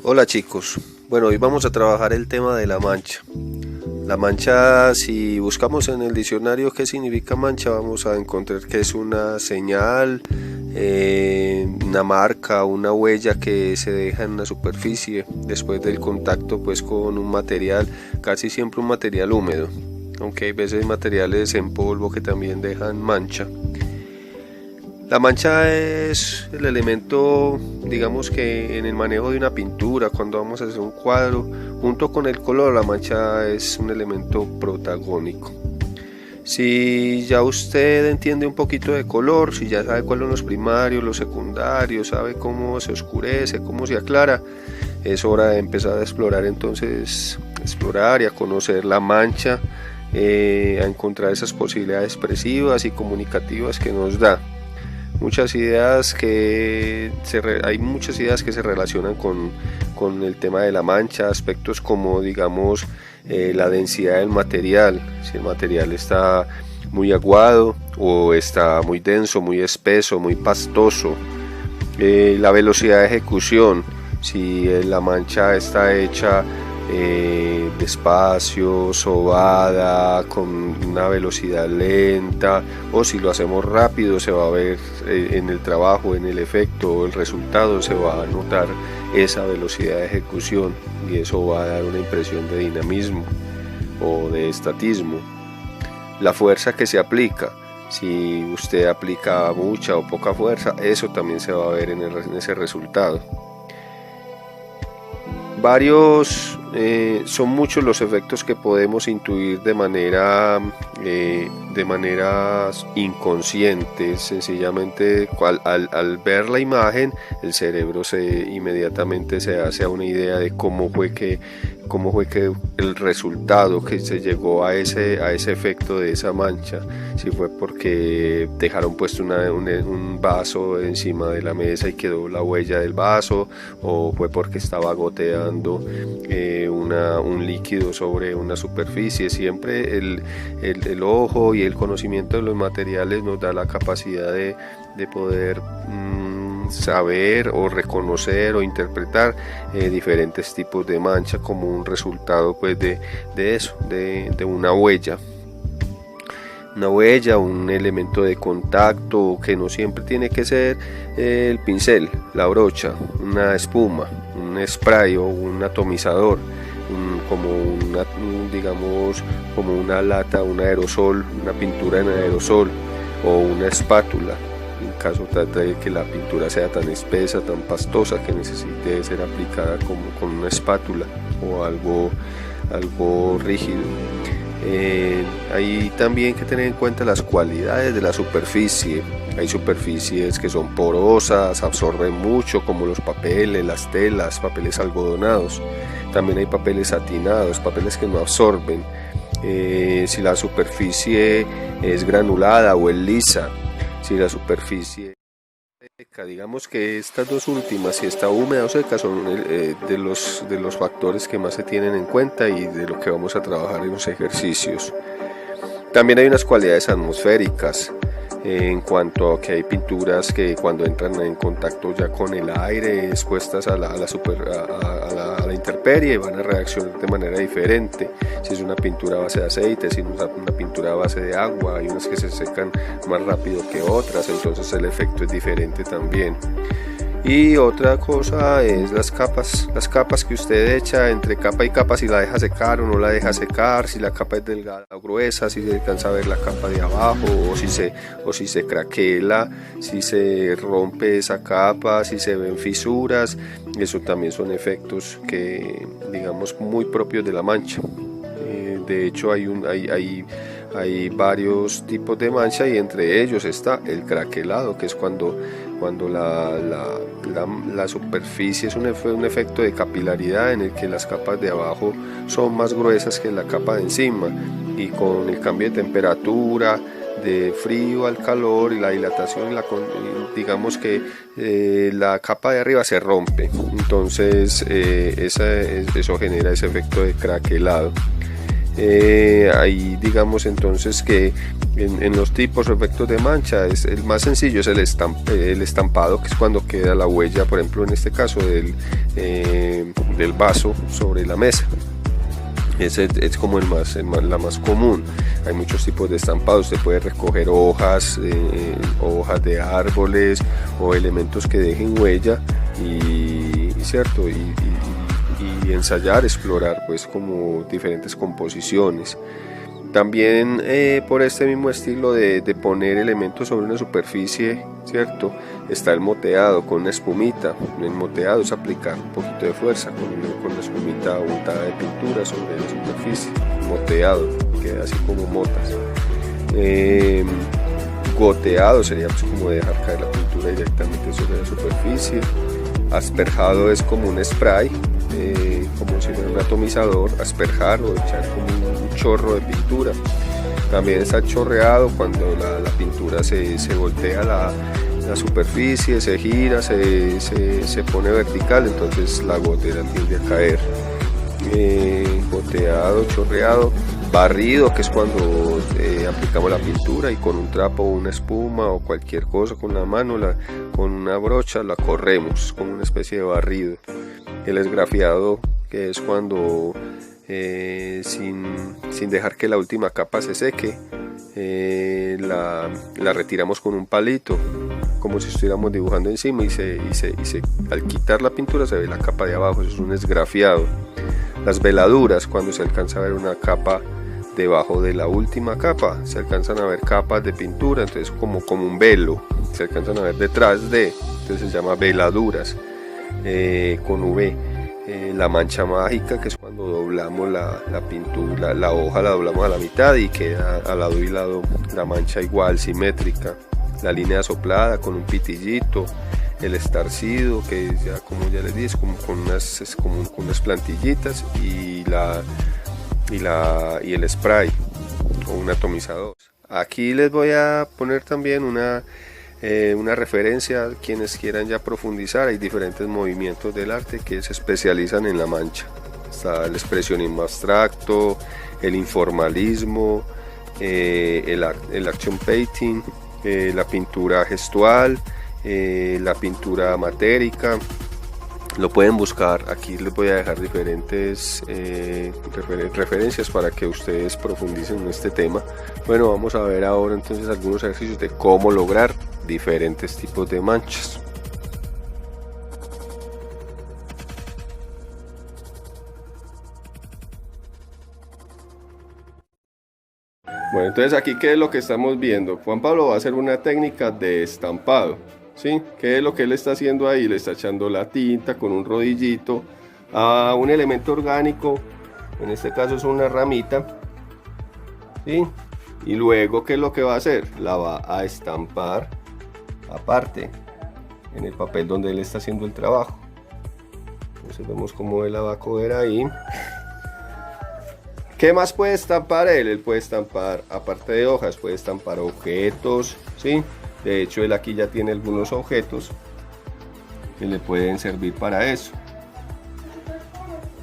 Hola chicos, bueno, hoy vamos a trabajar el tema de la mancha. La mancha, si buscamos en el diccionario qué significa mancha, vamos a encontrar que es una señal, una marca, una huella que se deja en la superficie después del contacto pues con un material, casi siempre un material húmedo, aunque hay veces materiales en polvo que también dejan mancha. La mancha es el elemento, digamos que en el manejo de una pintura, cuando vamos a hacer un cuadro, junto con el color, la mancha es un elemento protagónico. Si ya usted entiende un poquito de color, si ya sabe cuáles son los primarios, los secundarios, sabe cómo se oscurece, cómo se aclara, es hora de empezar a explorar y a conocer la mancha, a encontrar esas posibilidades expresivas y comunicativas que nos da. Hay muchas ideas que se relacionan con el tema de la mancha, aspectos como digamos la densidad del material, si el material está muy aguado o está muy denso, muy espeso, muy pastoso, la velocidad de ejecución, si la mancha está hecha despacio, sobada, con una velocidad lenta, o si lo hacemos rápido se va a ver en el trabajo, en el efecto, el resultado se va a notar esa velocidad de ejecución y eso va a dar una impresión de dinamismo o de estatismo. La fuerza que se aplica, si usted aplica mucha o poca fuerza, eso también se va a ver en ese resultado. Son muchos los efectos que podemos intuir de manera inconsciente. Sencillamente al ver la imagen el cerebro inmediatamente se hace una idea de cómo fue que el resultado que se llegó a ese efecto de esa mancha, si fue porque dejaron puesto un vaso encima de la mesa y quedó la huella del vaso, o fue porque estaba goteando un líquido sobre una superficie. Siempre el ojo y el conocimiento de los materiales nos da la capacidad de poder saber o reconocer o interpretar diferentes tipos de mancha como un resultado pues de eso, de una huella, un elemento de contacto que no siempre tiene que ser el pincel, la brocha, una espuma, un spray o un atomizador, como una lata, un aerosol, una pintura en aerosol o una espátula, en caso de que la pintura sea tan espesa, tan pastosa que necesite ser aplicada como con una espátula o algo rígido. Hay también que tener en cuenta las cualidades de la superficie. Hay superficies que son porosas, absorben mucho, como los papeles, las telas, papeles algodonados. También hay papeles satinados, papeles que no absorben. Si la superficie es granulada o es lisa, si la superficie es seca, digamos que estas dos últimas, si está húmeda o seca, son de los factores que más se tienen en cuenta y de lo que vamos a trabajar en los ejercicios. También hay unas cualidades atmosféricas, en cuanto a que hay pinturas que cuando entran en contacto ya con el aire, expuestas a la intemperie, van a reaccionar de manera diferente. Si es una pintura a base de aceite, si es una pintura a base de agua, hay unas que se secan más rápido que otras, entonces el efecto es diferente también. Y otra cosa es las capas que usted echa entre capa y capa, si la deja secar o no la deja secar, si la capa es delgada o gruesa, si se alcanza a ver la capa de abajo, o si se craquela, si se rompe esa capa, si se ven fisuras. Eso también son efectos que digamos muy propios de la mancha. De hecho hay varios tipos de mancha y entre ellos está el craquelado, que es cuando la superficie es un efecto de capilaridad en el que las capas de abajo son más gruesas que la capa de encima, y con el cambio de temperatura, de frío al calor y la dilatación, digamos que la capa de arriba se rompe, entonces eso genera ese efecto de craquelado. Ahí digamos entonces que en los tipos o efectos de mancha es el más sencillo, es el estampado, que es cuando queda la huella, por ejemplo en este caso del vaso sobre la mesa. Ese es como la más común. Hay muchos tipos de estampados. Usted puede recoger hojas de árboles o elementos que dejen huella cierto, y ensayar, explorar pues como diferentes composiciones. También por este mismo estilo de poner elementos sobre una superficie, ¿cierto? Está el moteado con una espumita. El moteado es aplicar un poquito de fuerza con la espumita untada de pintura sobre la superficie. Moteado, queda así como motas. Goteado sería pues como dejar caer la pintura directamente sobre la superficie. Asperjado es como un spray, como si fuera un atomizador, asperjar o echar como un chorro de pintura. También está chorreado cuando la pintura se voltea la superficie, se gira, se pone vertical, entonces la gotera tiende a caer. Goteado, chorreado. Barrido, que es cuando aplicamos la pintura y con un trapo o una espuma o cualquier cosa con la mano, con una brocha la corremos, como una especie de barrido. El esgrafiado, que es cuando sin dejar que la última capa se seque, la retiramos con un palito, como si estuviéramos dibujando encima, y al quitar la pintura se ve la capa de abajo. Eso es un esgrafiado. Las veladuras, cuando se alcanza a ver una capa debajo de la última capa, se alcanzan a ver capas de pintura, entonces como un velo, se alcanzan a ver detrás de, entonces se llama veladuras, con V. La mancha mágica, que es cuando doblamos la pintura, la hoja la doblamos a la mitad y queda a lado y lado la mancha igual, simétrica. La línea soplada con un pitillito. El estarcido, que ya como ya les dije, es como con unas plantillitas, y el spray o un atomizador. Aquí les voy a poner también una referencia a quienes quieran ya profundizar. Hay diferentes movimientos del arte que se especializan en la mancha. Está el expresionismo abstracto, el informalismo, el action painting, la pintura gestual, la pintura matérica. Lo pueden buscar, aquí les voy a dejar diferentes referencias para que ustedes profundicen en este tema. Bueno, vamos a ver ahora entonces algunos ejercicios de cómo lograr diferentes tipos de manchas. Bueno, entonces aquí, ¿qué es lo que estamos viendo? Juan Pablo va a hacer una técnica de estampado, ¿sí? ¿Qué es lo que él está haciendo ahí? Le está echando la tinta con un rodillito a un elemento orgánico, en este caso es una ramita, ¿sí? Y luego, ¿qué es lo que va a hacer? La va a estampar aparte, en el papel donde él está haciendo el trabajo. Entonces vemos cómo él la va a coger ahí. ¿Qué más puede estampar él? Él puede estampar, aparte de hojas, puede estampar objetos, ¿sí? De hecho, él aquí ya tiene algunos objetos que le pueden servir para eso.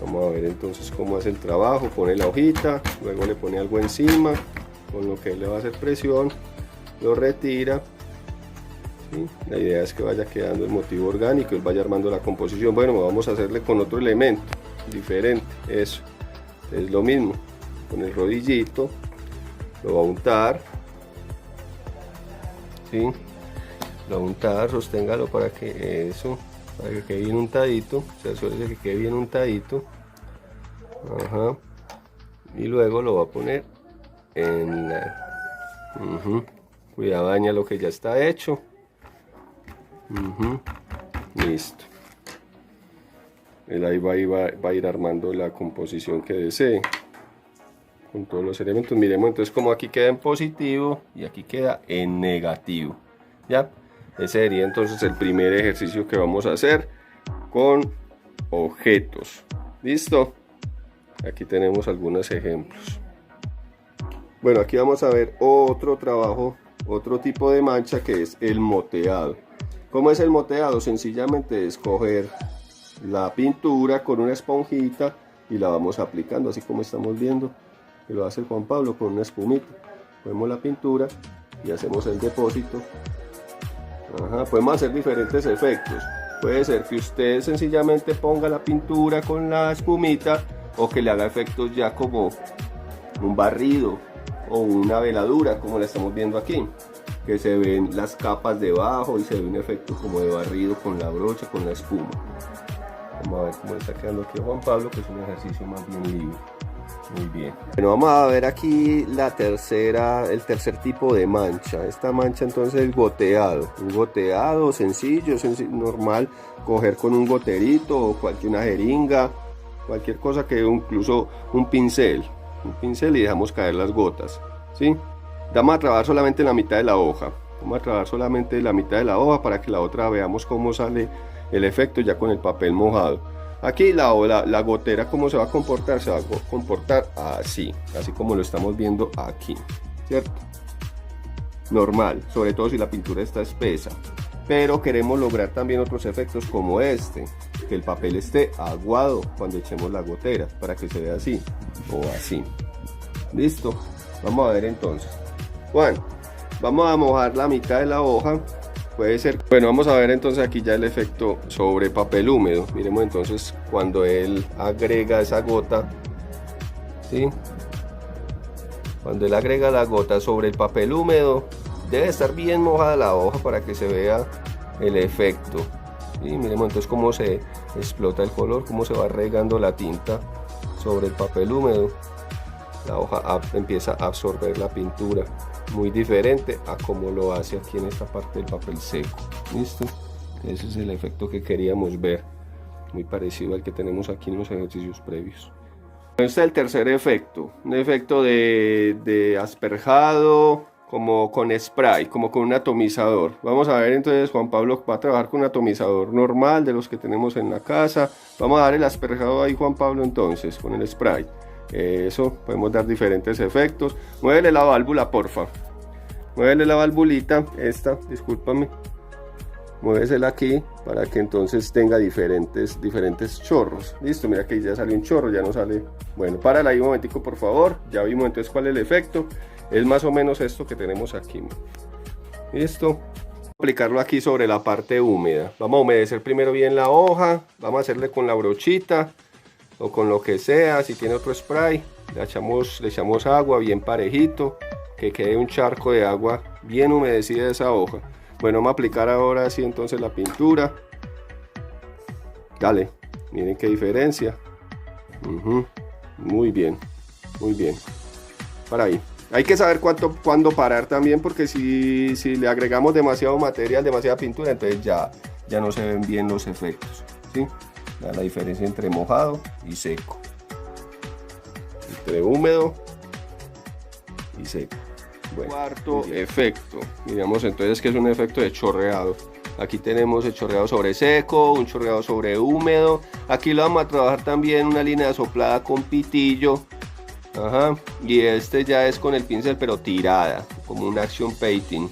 Vamos a ver entonces cómo hace el trabajo. Pone la hojita, luego le pone algo encima, con lo que él le va a hacer presión, lo retira, ¿sí? La idea es que vaya quedando el motivo orgánico, él vaya armando la composición. Bueno, vamos a hacerle con otro elemento diferente, eso. Es lo mismo, con el rodillito lo va a untar, ¿sí? Lo va a untar, sosténgalo para que quede bien untadito, se asegure que quede bien untadito. Ajá. Y luego lo va a poner en la... Cuidado, daña lo que ya está hecho. Listo. Él ahí va a ir armando la composición que desee con todos los elementos. Miremos entonces como aquí queda en positivo y aquí queda en negativo. ¿Ya? Ese sería entonces el primer ejercicio que vamos a hacer con objetos. ¿Listo? Aquí tenemos algunos ejemplos. Bueno, aquí vamos a ver otro trabajo, otro tipo de mancha, que es el moteado. ¿Cómo es el moteado? Sencillamente es coger la pintura con una esponjita y la vamos aplicando, así como estamos viendo. que lo hace Juan Pablo con una espumita. Ponemos la pintura y hacemos el depósito. Podemos hacer diferentes efectos. Puede ser que usted sencillamente ponga la pintura con la espumita, o que le haga efectos ya como un barrido o una veladura, como la estamos viendo aquí, que se ven las capas debajo y se ve un efecto como de barrido con la brocha, con la espuma. Vamos a ver cómo le está quedando aquí a Juan Pablo, que es un ejercicio más bien libre. Muy bien. Bueno, vamos a ver aquí el tercer tipo de mancha. Esta mancha entonces es goteado. Un goteado sencillo, normal. Coger con un goterito o una jeringa, cualquier cosa, que incluso un pincel y dejamos caer las gotas, ¿sí? Vamos a trabajar solamente la mitad de la hoja. Vamos a trabajar solamente la mitad de la hoja para que la otra veamos cómo sale el efecto ya con el papel mojado. Aquí la gotera, ¿cómo se va a comportar? Se va a comportar así como lo estamos viendo aquí, ¿cierto? Normal, sobre todo si la pintura está espesa. Pero queremos lograr también otros efectos como este, que el papel esté aguado cuando echemos la gotera, para que se vea así o así. ¿Listo? Vamos a ver entonces. Bueno, vamos a mojar la mitad de la hoja. Puede ser. Bueno, vamos a ver entonces aquí ya el efecto sobre papel húmedo. Miremos entonces cuando él agrega esa gota, ¿sí? Cuando él agrega la gota sobre el papel húmedo, debe estar bien mojada la hoja para que se vea el efecto. Y miremos entonces cómo se explota el color, cómo se va regando la tinta sobre el papel húmedo. La hoja empieza a absorber la pintura, muy diferente a como lo hace aquí en esta parte del papel seco. ¿Listo? Ese es el efecto que queríamos ver, muy parecido al que tenemos aquí en los ejercicios previos. Este es el tercer efecto, un efecto de asperjado, como con spray, como con un atomizador. Vamos a ver entonces, Juan Pablo va a trabajar con un atomizador normal de los que tenemos en la casa. Vamos a dar el asperjado ahí, Juan Pablo, entonces con el spray. Eso, podemos dar diferentes efectos. Muévele la válvula, porfa. Muévele la valvulita, discúlpame. Muévesela aquí para que entonces tenga diferentes chorros. Listo, mira que ya salió un chorro, ya no sale. Bueno, párala ahí un momentico, por favor. Ya vimos entonces cuál es el efecto. Es más o menos esto que tenemos aquí. Listo. Aplicarlo aquí sobre la parte húmeda. Vamos a humedecer primero bien la hoja. Vamos a hacerle con la brochita o con lo que sea. Si tiene otro spray, le echamos agua bien parejito, que quede un charco de agua bien humedecida de esa hoja. Bueno, vamos a aplicar ahora sí entonces la pintura. Dale, miren qué diferencia. Muy bien, muy bien. Para ahí. Hay que saber cuándo parar también, porque si le agregamos demasiado material, demasiada pintura, entonces ya no se ven bien los efectos, ¿sí? La diferencia entre mojado y seco, entre húmedo y seco. Bueno, cuarto efecto, miramos entonces que es un efecto de chorreado. Aquí tenemos el chorreado sobre seco, un chorreado sobre húmedo. Aquí lo vamos a trabajar también una línea soplada con pitillo. Y este ya es con el pincel, pero tirada, como una action painting.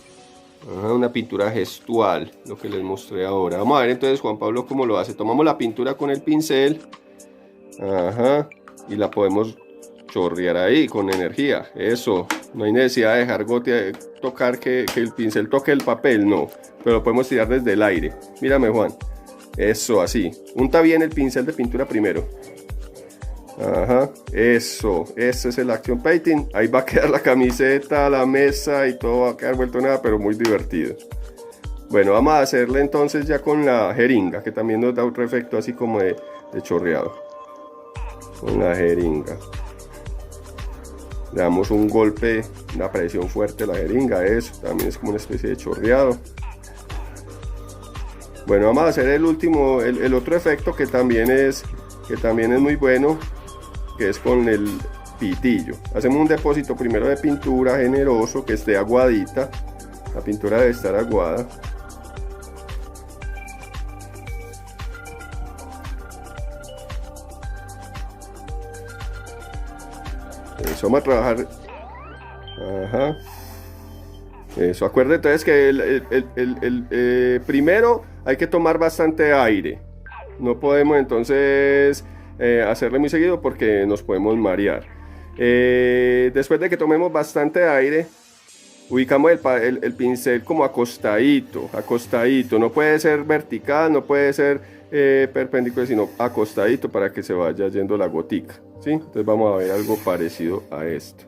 Una pintura gestual, lo que les mostré ahora. Vamos a ver entonces Juan Pablo cómo lo hace. Tomamos la pintura con el pincel, y la podemos chorrear ahí con energía. Eso, no hay necesidad de dejar tocar que el pincel toque el papel, no, pero lo podemos tirar desde el aire. Mírame, Juan, eso, así. Unta bien el pincel de pintura primero. Eso, ese es el action painting. Ahí va a quedar la camiseta, la mesa y todo va a quedar vuelto nada, pero muy divertido. Bueno, vamos a hacerle entonces ya con la jeringa, que también nos da otro efecto así como de chorreado. Con la jeringa le damos un golpe, una presión fuerte a la jeringa. Eso también es como una especie de chorreado. Bueno, vamos a hacer el último, el otro efecto que también es muy bueno, que es con el pitillo. Hacemos un depósito primero de pintura generoso, que esté aguadita. La pintura debe estar aguada. Eso, vamos a trabajar. Eso, acuérdate entonces que primero hay que tomar bastante aire. No podemos entonces hacerle muy seguido porque nos podemos marear. Después de que tomemos bastante aire, ubicamos el pincel como acostadito, no puede ser vertical, no puede ser perpendicular, sino acostadito para que se vaya yendo la gotica, ¿sí? Entonces vamos a ver algo parecido a esto.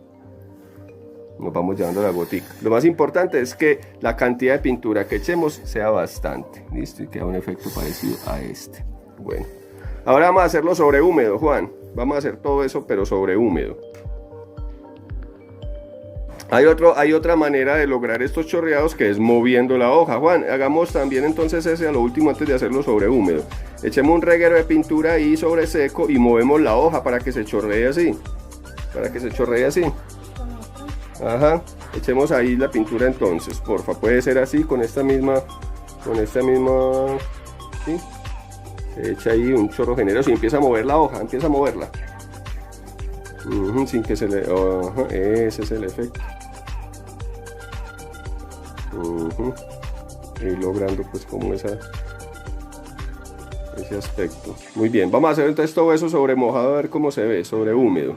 Nos vamos llevando la gotica. Lo más importante es que la cantidad de pintura que echemos sea bastante, ¿listo? Y queda un efecto parecido a este. Bueno, ahora vamos a hacerlo sobre húmedo, Juan. Vamos a hacer todo eso, pero sobre húmedo. Hay otra manera de lograr estos chorreados, que es moviendo la hoja. Juan, hagamos también entonces ese a lo último antes de hacerlo sobre húmedo. Echemos un reguero de pintura ahí sobre seco y movemos la hoja para que se chorree así. Ajá, echemos ahí la pintura entonces, porfa. Puede ser así, con esta misma, ¿sí? Se echa ahí un chorro generoso y empieza a mover la hoja, empieza a moverla. Sin que se le... ese es el efecto. Y logrando pues como ese aspecto. Muy bien, vamos a hacer entonces todo eso sobre mojado, a ver cómo se ve, sobre húmedo.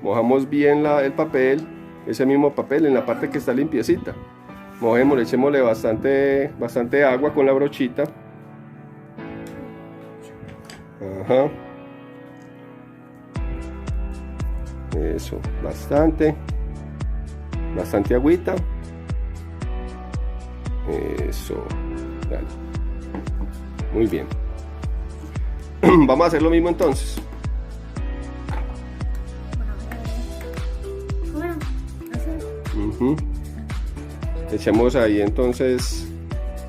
Mojamos bien el papel, ese mismo papel en la parte que está limpiecita. Mojémosle, echémosle bastante agua con la brochita. Ajá. Eso, bastante agüita. Eso, dale. Muy bien. Vamos a hacer lo mismo entonces. Echamos ahí entonces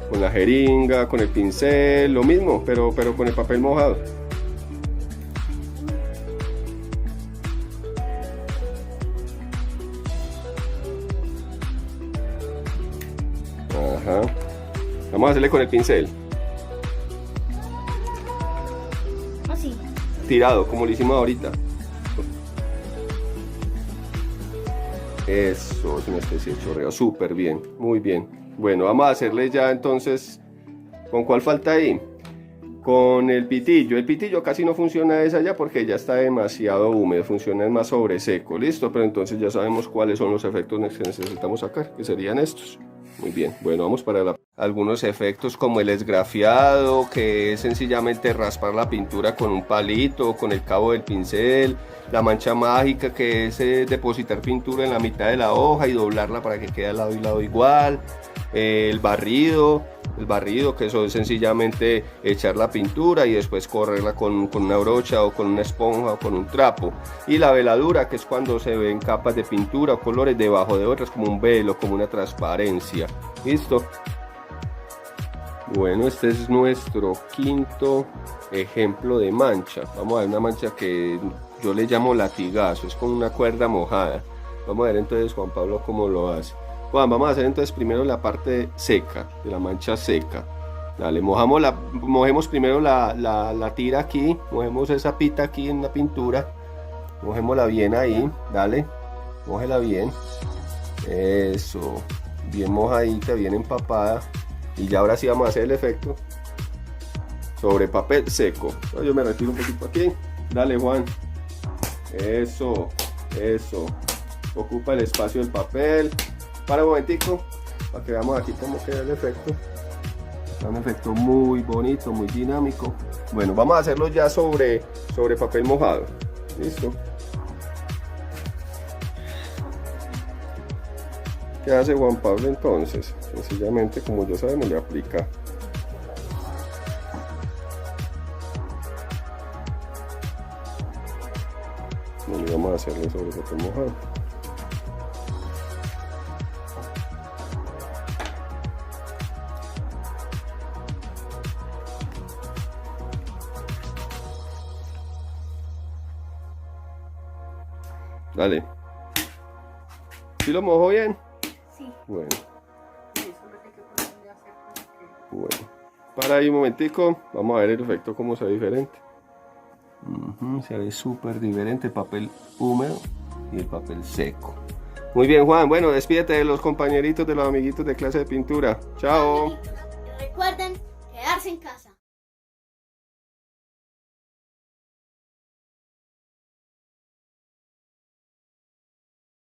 con la jeringa, con el pincel, lo mismo, pero con el papel mojado. Ajá. Vamos a hacerle con el pincel. Así. Tirado, como lo hicimos ahorita. Eso es una especie de chorreo, súper bien, muy bien. Bueno, vamos a hacerle ya entonces, ¿con cuál falta ahí? Con el pitillo. El pitillo casi no funciona esa ya porque ya está demasiado húmedo, funciona más sobre seco, listo, pero entonces ya sabemos cuáles son los efectos que necesitamos sacar, que serían estos. Muy bien, bueno, vamos para algunos efectos como el esgrafiado, que es sencillamente raspar la pintura con un palito, con el cabo del pincel. La mancha mágica, que es depositar pintura en la mitad de la hoja y doblarla para que quede al lado y lado igual. El barrido, que eso es sencillamente echar la pintura y después correrla con una brocha o con una esponja o con un trapo. Y la veladura, que es cuando se ven capas de pintura o colores debajo de otras, como un velo, como una transparencia. ¿Listo? Bueno, este es nuestro quinto ejemplo de mancha. Vamos a ver una mancha que yo le llamo latigazo, es con una cuerda mojada. Vamos a ver entonces Juan Pablo cómo lo hace. Juan, vamos a hacer entonces primero la parte seca, de la mancha seca. Dale, mojemos primero la tira aquí, mojemos esa pita aquí en la pintura. Mojémosla bien ahí, dale, mójela bien. Eso, bien mojadita, bien empapada. Y ya ahora sí vamos a hacer el efecto sobre papel seco. Yo me retiro un poquito aquí. Dale, Juan. Eso. Ocupa el espacio del papel. Para un momentico, para que veamos aquí cómo queda el efecto. Un efecto muy bonito, muy dinámico. Bueno, vamos a hacerlo ya sobre papel mojado. Listo. ¿Qué hace Juan Pablo entonces? Sencillamente, como ya sabemos, le aplica bueno, vamos a hacerle sobre papel mojado. Dale. ¿Sí lo mojo bien? Sí. Bueno. Para ahí un momentico, vamos a ver el efecto cómo se ve diferente. Se ve súper diferente el papel húmedo y el papel seco. Muy bien, Juan, bueno, despídete de los compañeritos, de los amiguitos de clase de pintura. Chao. Recuerden quedarse en casa.